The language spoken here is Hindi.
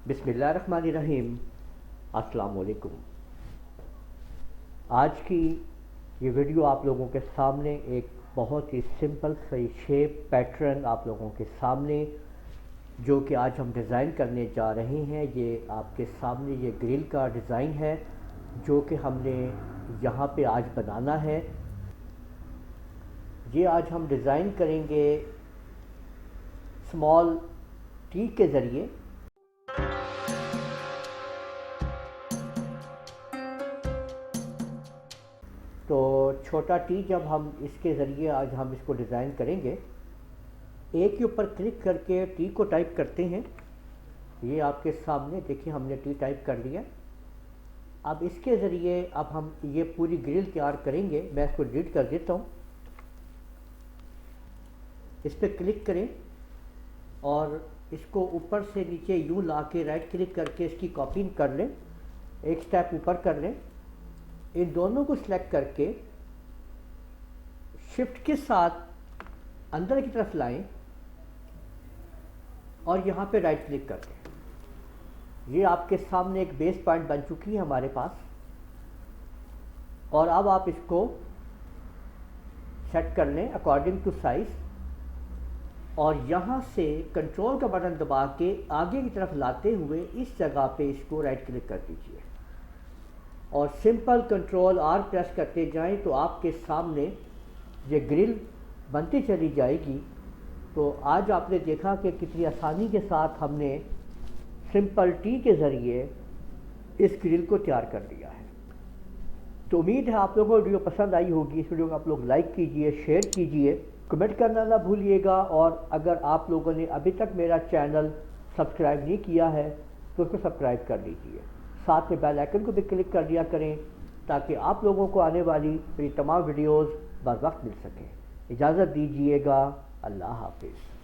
बिस्मिल्लाहिर्रहमानिर्रहीम। अस्सलाम वालेकुम। आज की ये वीडियो आप लोगों के सामने एक बहुत ही सिंपल सी शेप पैटर्न आप लोगों के सामने जो कि आज हम डिज़ाइन करने जा रहे हैं। ये आपके सामने ये ग्रिल का डिज़ाइन है जो कि हमने यहाँ पे आज बनाना है। ये आज हम डिज़ाइन करेंगे स्मॉल टी के ज़रिए। तो छोटा टी जब हम इसके ज़रिए आज हम इसको डिज़ाइन करेंगे, एक के ऊपर क्लिक करके टी को टाइप करते हैं। ये आपके सामने देखिए हमने टी टाइप कर लिया। अब इसके ज़रिए अब हम ये पूरी ग्रिल तैयार करेंगे। मैं इसको डिलीट कर देता हूँ। इस पर क्लिक करें और इसको ऊपर से नीचे यूँ ला के राइट क्लिक करके इसकी कॉपी कर लें, एक स्टेप ऊपर कर लें। इन दोनों को सिलेक्ट करके शिफ्ट के साथ अंदर की तरफ लाएं और यहाँ पे राइट क्लिक कर दें। ये आपके सामने एक बेस पॉइंट बन चुकी है हमारे पास। और अब आप इसको सेट कर लें अकॉर्डिंग टू साइज़ और यहाँ से कंट्रोल का बटन दबा के आगे की तरफ लाते हुए इस जगह पे इसको राइट क्लिक कर दीजिए और सिंपल कंट्रोल आर प्रेस करते जाएं तो आपके सामने ये ग्रिल बनती चली जाएगी। तो आज आपने देखा कि कितनी आसानी के साथ हमने सिंपल टी के ज़रिए इस ग्रिल को तैयार कर लिया है। तो उम्मीद है आप लोगों को वीडियो पसंद आई होगी। इस वीडियो को आप लोग लाइक कीजिए, शेयर कीजिए, कमेंट करना ना भूलिएगा। और अगर आप लोगों ने अभी तक मेरा चैनल सब्सक्राइब नहीं किया है तो उसको सब्सक्राइब कर लीजिए। साथ में बेल आइकन को भी क्लिक कर दिया करें ताकि आप लोगों को आने वाली मेरी तमाम वीडियोस बर वक्त मिल सकें। इजाज़त दीजिएगा। अल्लाह हाफिज़।